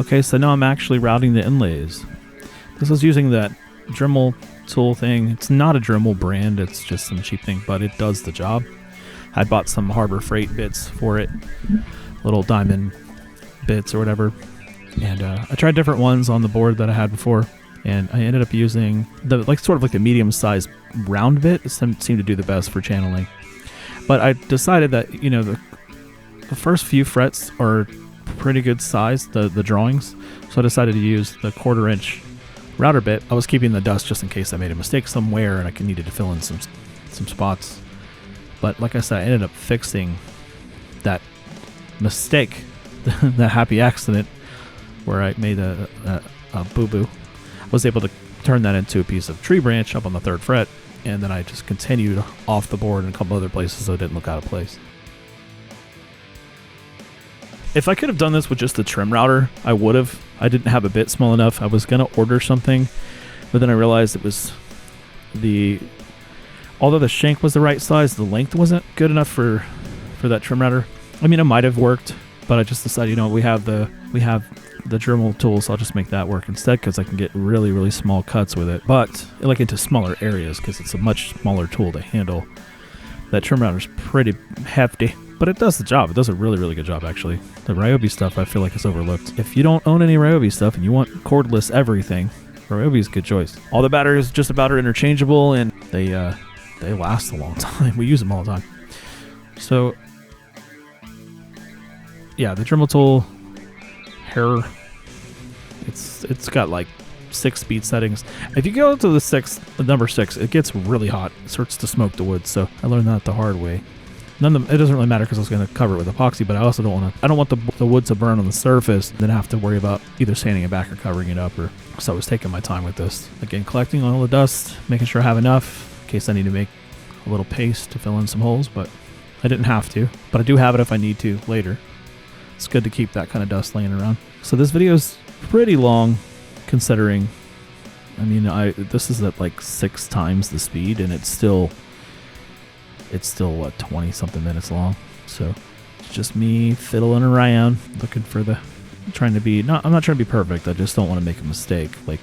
Okay, so now I'm actually routing the inlays. This was using that Dremel tool thing. It's not a Dremel brand, it's just some cheap thing, but it does the job. I bought some Harbor Freight bits for it, little diamond bits or whatever, and I tried different ones on the board that I had before, and I ended up using the sort of like the medium-sized round bit. It seemed to do the best for channeling. But I decided that, you know, the first few frets are pretty good size, the drawings, so I decided to use the 1/4 inch router bit. I was keeping the dust just in case I made a mistake somewhere and I needed to fill in some spots. But like I said, I ended up fixing that mistake, that happy accident where I made a boo-boo. I was able to turn that into a piece of tree branch up on the 3rd fret, and then I just continued off the board in a couple other places so it didn't look out of place. If I could have done this with just the trim router, I would have. I didn't have a bit small enough. I was going to order something, but then I realized it was although the shank was the right size, the length wasn't good enough for that trim router. I mean, it might have worked, but I just decided, you know, we have the Dremel tool, so I'll just make that work instead because I can get really, really small cuts with it, but like into smaller areas because it's a much smaller tool to handle. That trim router's pretty hefty, but it does the job. It does a really, really good job, actually. The Ryobi stuff I feel like is overlooked. If you don't own any Ryobi stuff and you want cordless everything, Ryobi is a good choice. All the batteries just about are interchangeable, and they last a long time. We use them all the time. So yeah, the Dremel tool hair, it's got like 6 speed settings. If you go to the number 6, it gets really hot. It starts to smoke the wood. So I learned that the hard way. It doesn't really matter because I was going to cover it with epoxy, but I also I don't want the wood to burn on the surface, then have to worry about either sanding it back or covering it up. So I was taking my time with this. Again, collecting all the dust, making sure I have enough in case I need to make a little paste to fill in some holes, but I didn't have to. But I do have it if I need to later. It's good to keep that kind of dust laying around. So this video is pretty long, considering, I mean, this is at like 6 times the speed, and it's still what, 20 something minutes long. So it's just me fiddling around, looking for I'm not trying to be perfect. I just don't want to make a mistake. Like,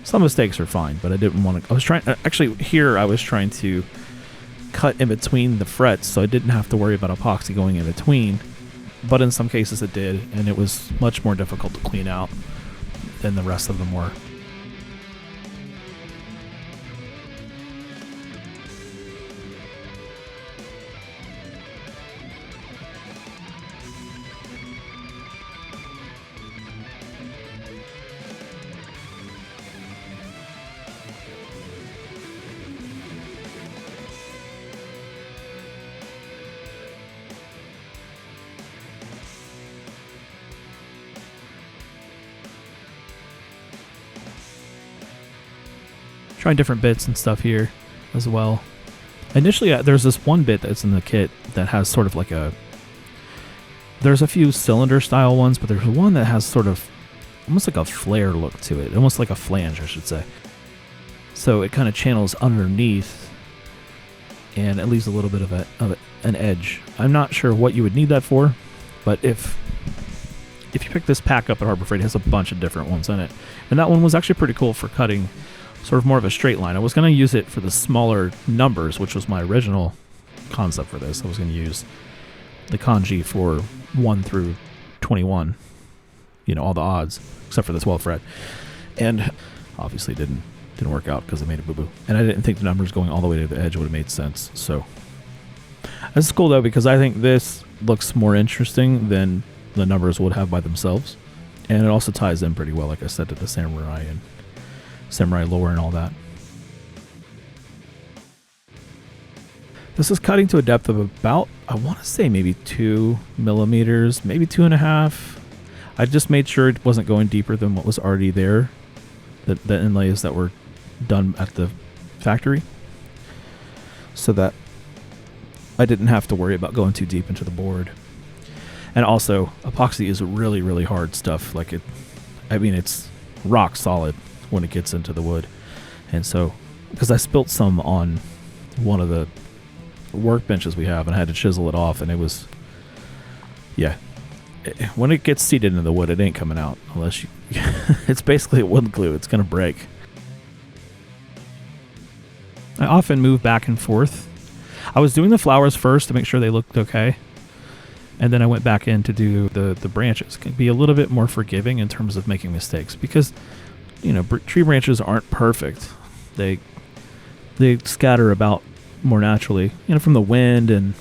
some mistakes are fine, but I didn't want to. I was trying to cut in between the frets, so I didn't have to worry about epoxy going in between. But in some cases it did, and it was much more difficult to clean out than the rest of them were. Trying different bits and stuff here as well. Initially, there's this one bit that's in the kit that has sort of like there's a few cylinder style ones, but there's one that has sort of almost like a flare look to it, almost like a flange, I should say. So it kind of channels underneath, and it leaves a little bit of an edge. I'm not sure what you would need that for, but if you pick this pack up at Harbor Freight, it has a bunch of different ones in it, and that one was actually pretty cool for cutting sort of more of a straight line. I was going to use it for the smaller numbers, which was my original concept for this. I was going to use the kanji for 1 through 21, you know, all the odds except for the 12th fret, and obviously didn't work out because I made a boo-boo, and I didn't think the numbers going all the way to the edge would have made sense. So this is cool though, because I think this looks more interesting than the numbers would have by themselves, and it also ties in pretty well, like I said, to the samurai and samurai lore and all that. This is cutting to a depth of about, I want to say maybe 2 millimeters, maybe 2.5. I just made sure it wasn't going deeper than what was already there, the inlays that were done at the factory, so that I didn't have to worry about going too deep into the board. And also, epoxy is really, really hard stuff. Like it's rock solid when it gets into the wood. And so, because I spilt some on one of the workbenches we have and I had to chisel it off, and it was when it gets seated in the wood, it ain't coming out unless you. It's basically a wood glue. It's gonna break. I often move back and forth. I was doing the flowers first to make sure they looked okay, and then I went back in to do the branches. It can be a little bit more forgiving in terms of making mistakes because, you know, tree branches aren't perfect. They scatter about more naturally, you know, from the wind and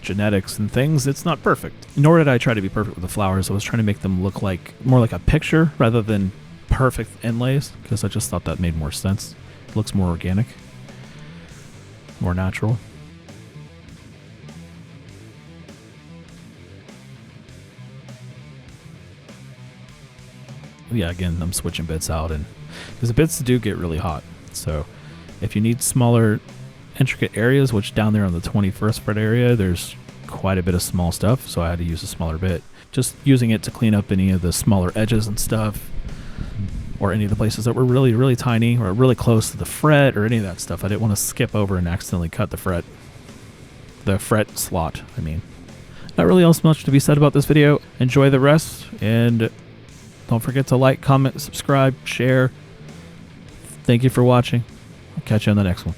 genetics and things. It's not perfect. Nor did I try to be perfect with the flowers. I was trying to make them look like more like a picture rather than perfect inlays, because I just thought that made more sense. It looks more organic, more natural. Yeah, again, I'm switching bits out, and because the bits do get really hot. So if you need smaller intricate areas, which down there on the 21st fret area, there's quite a bit of small stuff, so I had to use a smaller bit. Just using it to clean up any of the smaller edges and stuff, or any of the places that were really, really tiny or really close to the fret or any of that stuff. I didn't want to skip over and accidentally cut the fret slot, I mean. Not really else much to be said about this video. Enjoy the rest, and don't forget to like, comment, subscribe, share. Thank you for watching. I'll catch you on the next one.